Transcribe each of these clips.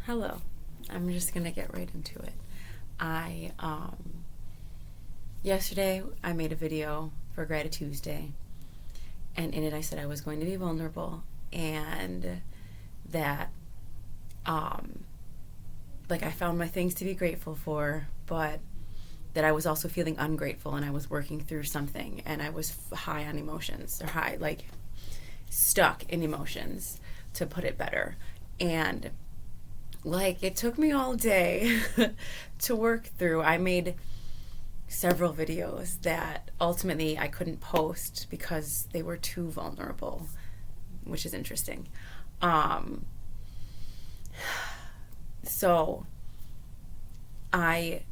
Hello. I'm just going to get right into it. I Yesterday I made a video for Gratitude Tuesday, and in it I said I was going to be vulnerable, and that I found my things to be grateful for, but that I was also feeling ungrateful, and I was working through something, and I was high on emotions, or stuck in emotions, to put it better. And it took me all day to work through. I made several videos that ultimately I couldn't post because they were too vulnerable, which is interesting. So I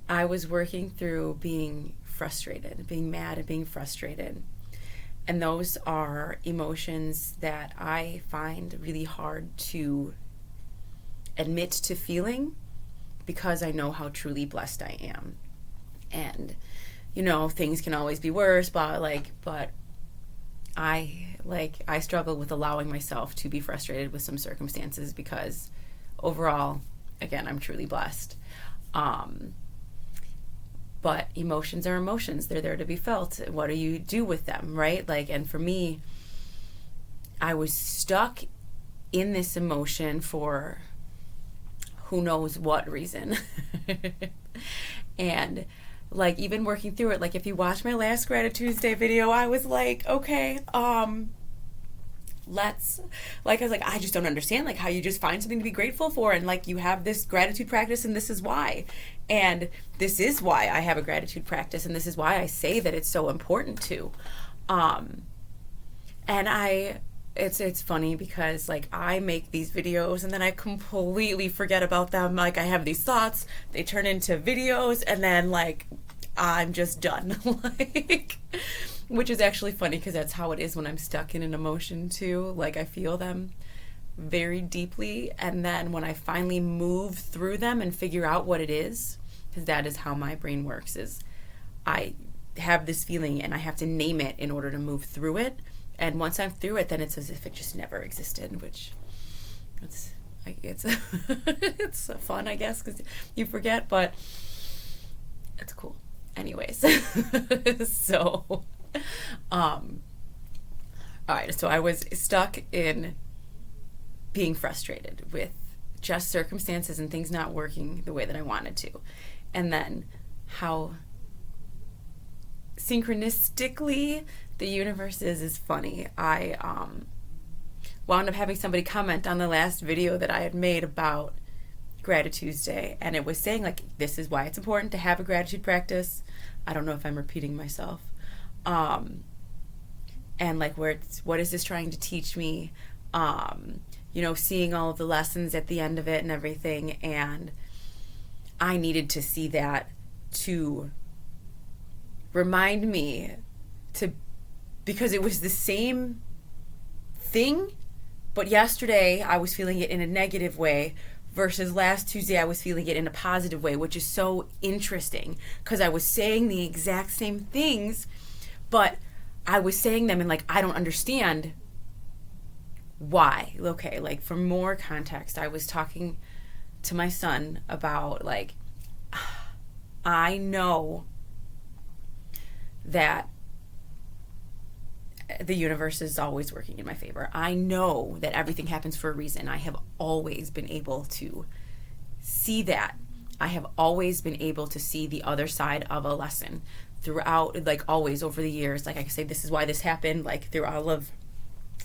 I was working through being frustrated, being mad and being frustrated. And those are emotions that I find really hard to admit to feeling, because I know how truly blessed I am. And, things can always be worse, but I struggle with allowing myself to be frustrated with some circumstances, because overall, again, I'm truly blessed. But emotions are emotions. They're there to be felt. What do you do with them, right? And for me, I was stuck in this emotion for who knows what reason. And even working through it, if you watch my last Gratitude Tuesday video, I was okay, I just don't understand how you just find something to be grateful for, and you have this gratitude practice, and this is why. And this is why I have a gratitude practice, and this is why I say that it's so important to. It's funny because I make these videos and then I completely forget about them. I have these thoughts, they turn into videos, and then I'm just done. Which is actually funny, because that's how it is when I'm stuck in an emotion too. I feel them very deeply, and then when I finally move through them and figure out what it is, because that is how my brain works, is I have this feeling and I have to name it in order to move through it. And once I'm through it, then it's as if it just never existed, which it's it's fun, I guess, because you forget, but it's cool. Anyways, so all right, so I was stuck in being frustrated with just circumstances and things not working the way that I wanted to. And then how synchronistically the universe is funny. I wound up having somebody comment on the last video that I had made about Gratitude Tuesday, and it was saying this is why it's important to have a gratitude practice. I don't know if I'm repeating myself. And what is this trying to teach me? Seeing all of the lessons at the end of it and everything. And I needed to see that to remind me because it was the same thing, but yesterday I was feeling it in a negative way, versus last Tuesday I was feeling it in a positive way, which is so interesting, because I was saying the exact same things, but I was saying them in I don't understand why. Okay, for more context, I was talking to my son about I know that the universe is always working in my favor. I know that everything happens for a reason. I have always been able to see that. I have always been able to see the other side of a lesson throughout, always over the years. I say, this is why this happened. Through all of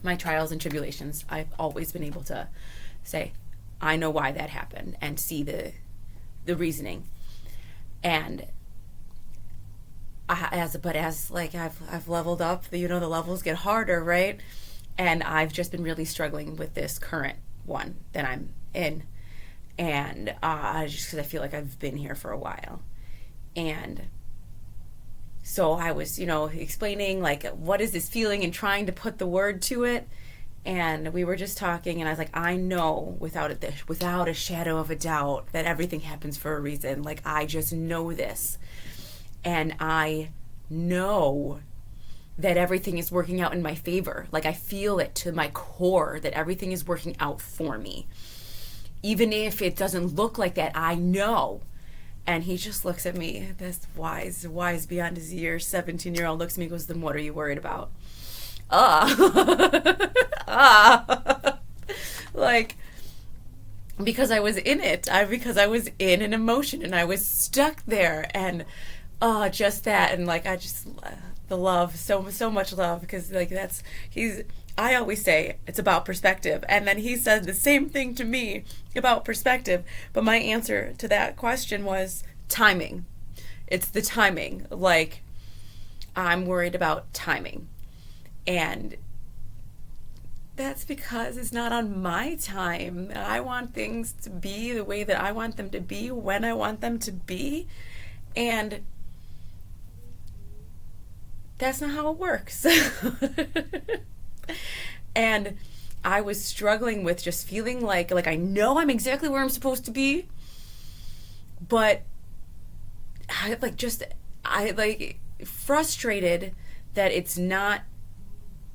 my trials and tribulations, I've always been able to say, I know why that happened, and see the reasoning. And I've leveled up, the levels get harder, right? And I've just been really struggling with this current one that I'm in, and just because I feel I've been here for a while. And so I was explaining what is this feeling, and trying to put the word to it. And we were just talking, and I was I know without a shadow of a doubt that everything happens for a reason. I just know this. And I know that everything is working out in my favor. Like I feel it to my core that everything is working out for me. Even if it doesn't look like that, I know. And he just looks at me, this wise beyond his years, 17-year-old looks at me and goes, then what are you worried about? Like, because I was in it. Because I was in an emotion and I was stuck there. And just that. And like, I just, the love, so much love, because like I always say it's about perspective. And then he said the same thing to me about perspective. But my answer to that question was timing. It's the timing. Like, I'm worried about timing. And that's because it's not on my time. I want things to be the way that I want them to be, when I want them to be. And that's not how it works. And I was struggling with just feeling like I know I'm exactly where I'm supposed to be, but I frustrated that it's not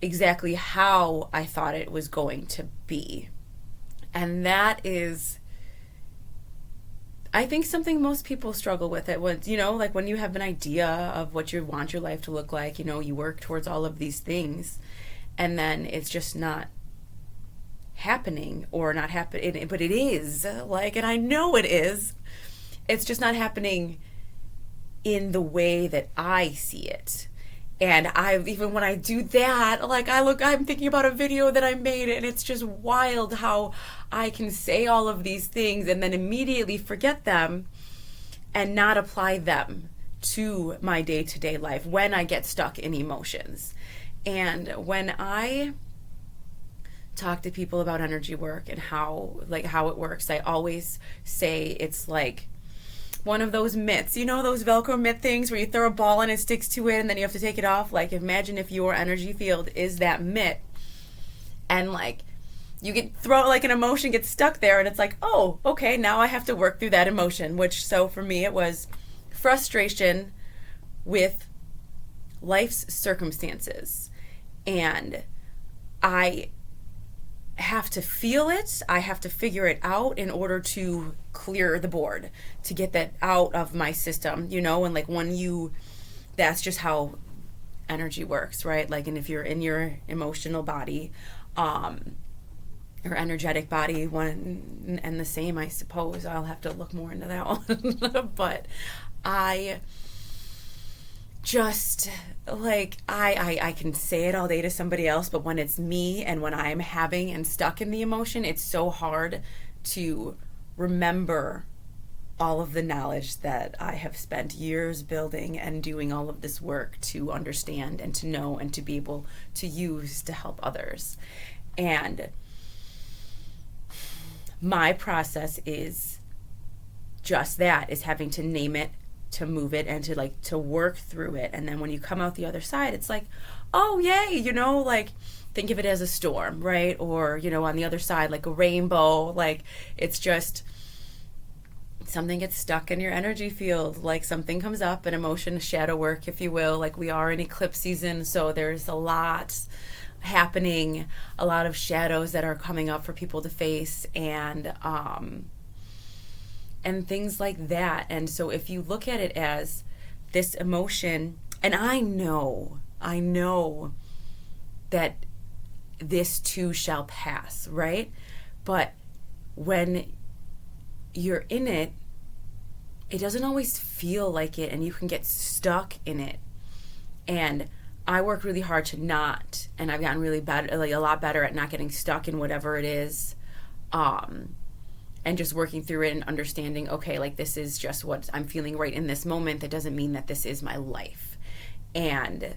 exactly how I thought it was going to be. And that is, I think, something most people struggle with. It was, like when you have an idea of what you want your life to look like, you work towards all of these things, and then it's just not happening, or not happening, but it is, like, and I know it is. It's just not happening in the way that I see it. And even when I do that, like I'm thinking about a video that I made, and it's just wild how I can say all of these things and then immediately forget them and not apply them to my day-to-day life when I get stuck in emotions. And when I talk to people about energy work and how it works, I always say it's like one of those mitts, those Velcro mitt things where you throw a ball and it sticks to it and then you have to take it off. Like, imagine if your energy field is that mitt, and like you get an emotion gets stuck there, and it's like, oh, okay, now I have to work through that emotion. Which, so for me, it was frustration with life's circumstances, and I have to feel it. I have to figure it out in order to clear the board, to get that out of my system, and like that's just how energy works, right? Like, and if you're in your emotional body, or energetic body, one and the same, I suppose. I'll have to look more into that one. But I just, like, I can say it all day to somebody else, but when it's me and when I'm having and stuck in the emotion, it's so hard to remember all of the knowledge that I have spent years building and doing all of this work to understand and to know and to be able to use to help others. And my process is just that, is having to name it, to move it, and to work through it. And then when you come out the other side, it's like, oh yay, like, think of it as a storm, right? Or, on the other side, like a rainbow. Like, it's just something gets stuck in your energy field, like something comes up, an emotion, shadow work, if you will. Like, we are in eclipse season, so there's a lot happening, a lot of shadows that are coming up for people to face, and things like that. And so if you look at it as this emotion, and I know that this too shall pass, right? But when you're in it, it doesn't always feel like it, and you can get stuck in it. And I work really hard to not, and I've gotten really bad, like a lot better at not getting stuck in whatever it is. And just working through it and understanding, okay, like, this is just what I'm feeling right in this moment. That doesn't mean that this is my life. And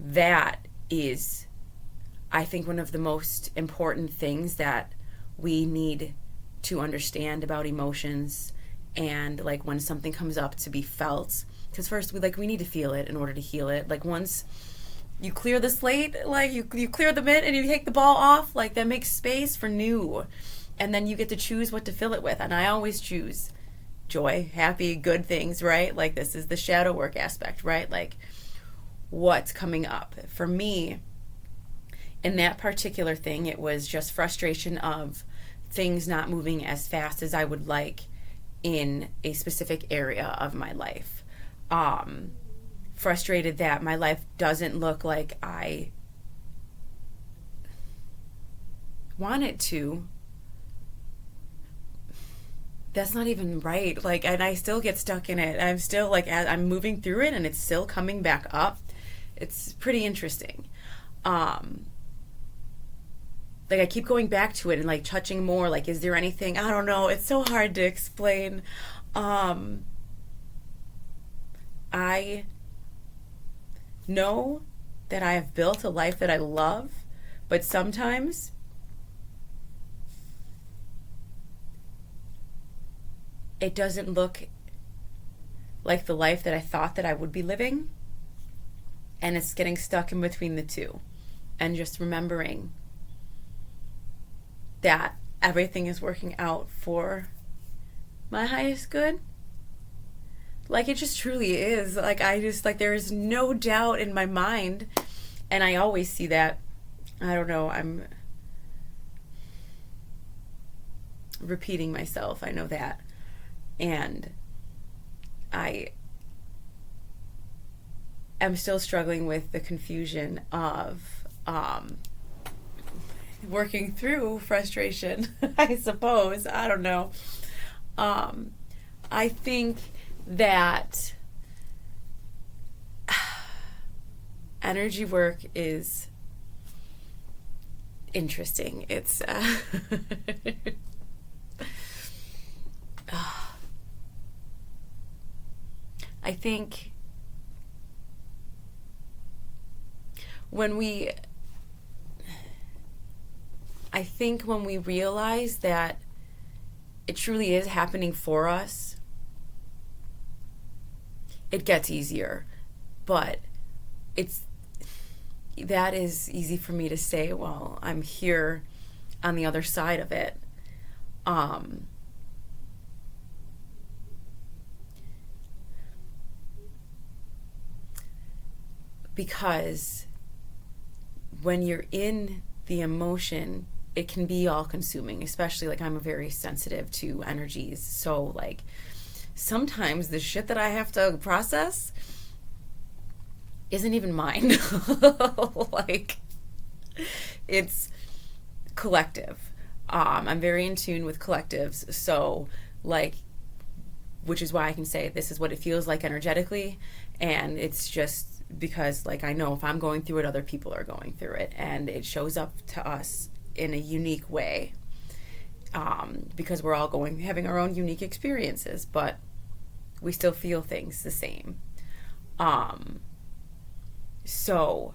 that is, I think, one of the most important things that we need to understand about emotions, and like when something comes up, to be felt. Because first we need to feel it in order to heal it. Like, once you clear the slate, like you clear the mitt and you take the ball off, like, that makes space for new. And then you get to choose what to fill it with. And I always choose joy, happy, good things, right? Like, this is the shadow work aspect, right? Like, what's coming up. For me, in that particular thing, it was just frustration of things not moving as fast as I would like in a specific area of my life. Frustrated that my life doesn't look like I want it to. That's not even right. Like, and I still get stuck in it. I'm still like, I'm moving through it and it's still coming back up. It's pretty interesting. Like, I keep going back to it and like touching more. Like, is there anything? I don't know. It's so hard to explain. I know that I have built a life that I love, but sometimes it doesn't look like the life that I thought that I would be living, and it's getting stuck in between the two, and just remembering that everything is working out for my highest good. Like, it just truly is. Like, I just, like, there is no doubt in my mind, and I always see that. I don't know, I'm repeating myself, I know that. And I am still struggling with the confusion of working through frustration, I suppose. I don't know. I think that energy work is interesting. It's I think when we realize that it truly is happening for us, it gets easier. But that is easy for me to say while I'm here on the other side of it. Because when you're in the emotion, it can be all consuming, especially like I'm very sensitive to energies. So like sometimes the shit that I have to process isn't even mine. Like, it's collective. I'm very in tune with collectives. So like, which is why I can say this is what it feels like energetically. And it's just because like I know if I'm going through it, other people are going through it, and it shows up to us in a unique way, because we're all having our own unique experiences, but we still feel things the same. So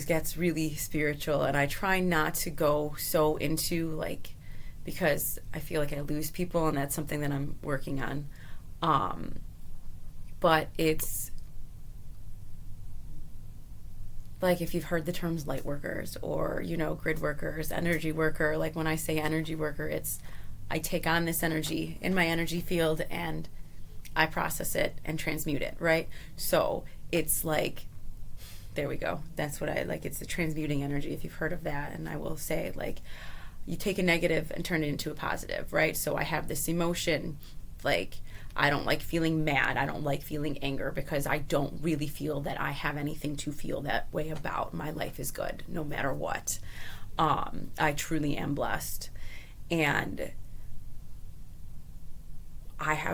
gets really spiritual, and I try not to go so into like, because I feel like I lose people, and that's something that I'm working on. But it's like, if you've heard the terms light workers or, grid workers, energy worker, like when I say energy worker, it's I take on this energy in my energy field and I process it and transmute it, right? So it's like, there we go. That's what I like. It's the transmuting energy, if you've heard of that. And I will say, like, you take a negative and turn it into a positive, right? So I have this emotion, like, I don't like feeling mad. I don't like feeling anger because I don't really feel that I have anything to feel that way about. My life is good no matter what. I truly am blessed. And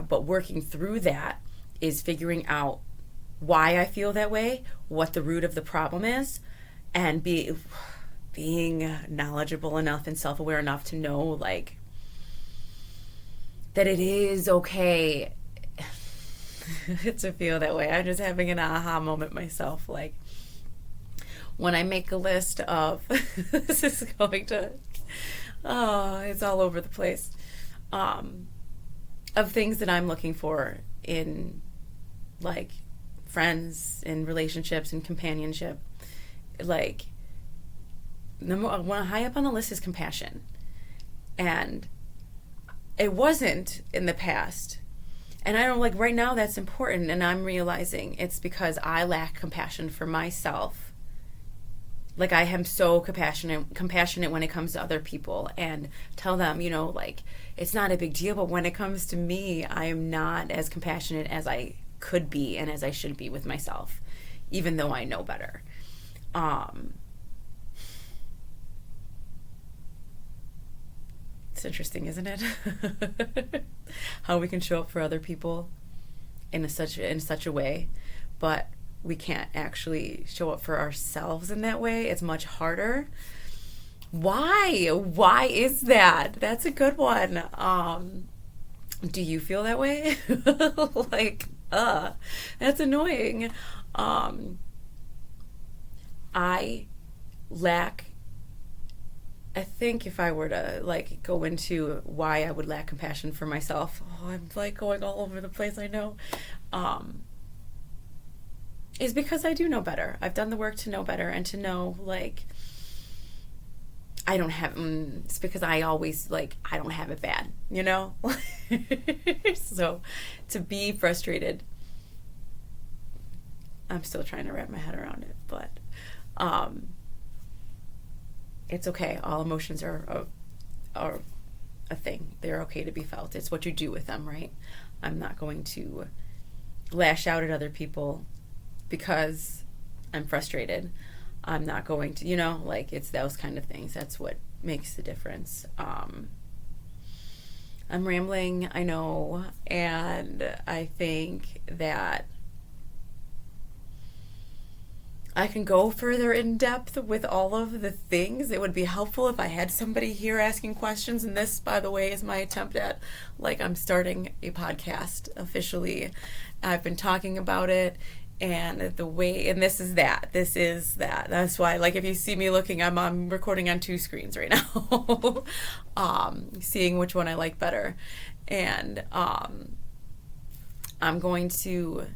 but working through that is figuring out why I feel that way, what the root of the problem is, and being knowledgeable enough and self-aware enough to know, like, that it is okay to feel that way. I'm just having an aha moment myself. Like, when I make a list of, this is going to, it's all over the place, of things that I'm looking for in, like, friends, in relationships, in companionship. Like, one high up on the list is compassion. And it wasn't in the past. And I don't like right now that's important, and I'm realizing it's because I lack compassion for myself. Like I am so compassionate when it comes to other people, and tell them, like it's not a big deal, but when it comes to me, I am not as compassionate as I could be and as I should be with myself, even though I know better. It's interesting, isn't it? How we can show up for other people in such a way, but we can't actually show up for ourselves in that way. It's much harder. Why is that? That's a good one. Do you feel that way? Like, that's annoying. I lack, I think if I were to like go into why I would lack compassion for myself, I'm like going all over the place, I know. Is because I do know better. I've done the work to know better and to know like I don't have it's because I always like I don't have it bad, So to be frustrated, I'm still trying to wrap my head around it, but it's okay. All emotions are a thing. They're okay to be felt. It's what you do with them, right? I'm not going to lash out at other people because I'm frustrated. I'm not going to, like it's those kind of things. That's what makes the difference. I'm rambling, I know, and I think that I can go further in depth with all of the things. It would be helpful if I had somebody here asking questions. And this, by the way, is my attempt at, like, I'm starting a podcast officially. I've been talking about it, and this is that. That's why, like, if you see me looking, I'm recording on 2 screens right now, seeing which one I like better. And I'm going to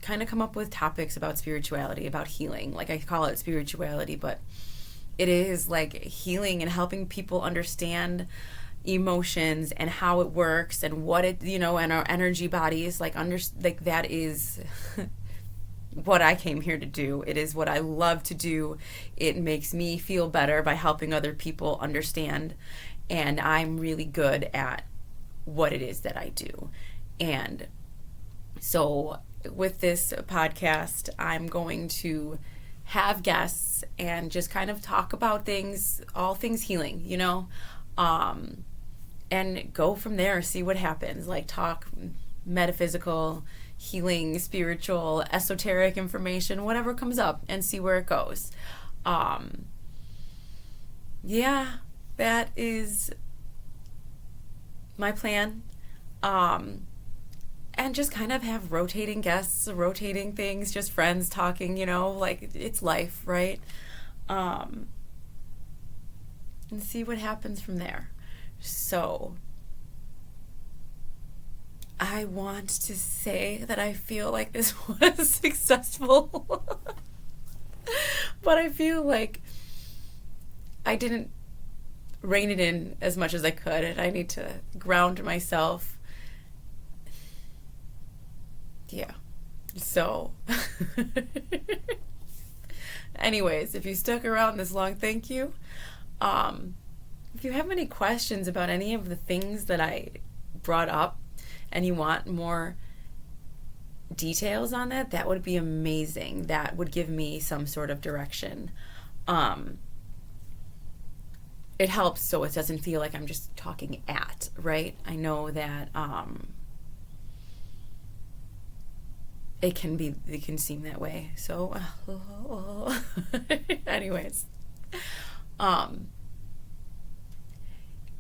kind of come up with topics about spirituality, about healing. Like I call it spirituality, but it is like healing and helping people understand emotions and how it works and what it, and our energy bodies, like that is what I came here to do. It is what I love to do. It makes me feel better by helping other people understand, and I'm really good at what it is that I do. And so with this podcast, I'm going to have guests and just kind of talk about things, all things healing, and go from there, see what happens. Like talk metaphysical, healing, spiritual, esoteric information, whatever comes up, and see where it goes. Yeah, that is my plan. And just kind of have rotating guests, rotating things, just friends talking, like it's life, right? And see what happens from there. So I want to say that I feel like this was successful, but I feel like I didn't rein it in as much as I could, and I need to ground myself. Yeah. So, anyways, if you stuck around this long, thank you. If you have any questions about any of the things that I brought up and you want more details on that, that would be amazing. That would give me some sort of direction. It helps so it doesn't feel like I'm just talking at, right? I know that it can seem that way. So anyways,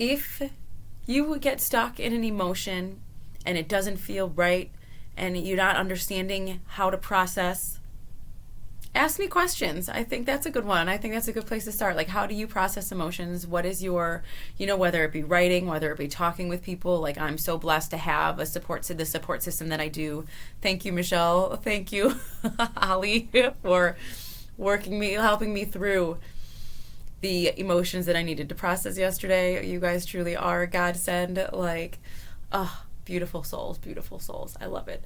if you get stuck in an emotion and it doesn't feel right and you're not understanding how to process, ask me questions. I think that's a good one. I think that's a good place to start. Like, how do you process emotions? What is your, whether it be writing, whether it be talking with people. Like, I'm so blessed to have the support system that I do. Thank you, Michelle. Thank you, Holly, for helping me through the emotions that I needed to process yesterday. You guys truly are a godsend. Like, Beautiful souls, beautiful souls. I love it.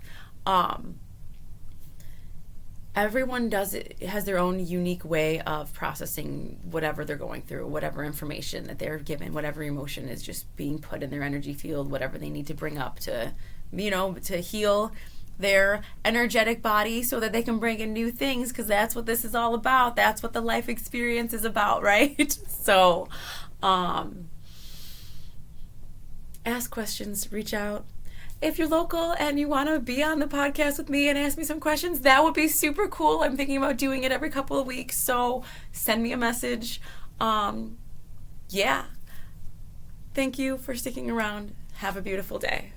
Everyone has their own unique way of processing whatever they're going through, whatever information that they're given, whatever emotion is just being put in their energy field, whatever they need to bring up to, to heal their energetic body so that they can bring in new things, because that's what this is all about. That's what the life experience is about, right? So ask questions, reach out. If you're local and you want to be on the podcast with me and ask me some questions, that would be super cool. I'm thinking about doing it every couple of weeks, so send me a message. Yeah. Thank you for sticking around. Have a beautiful day.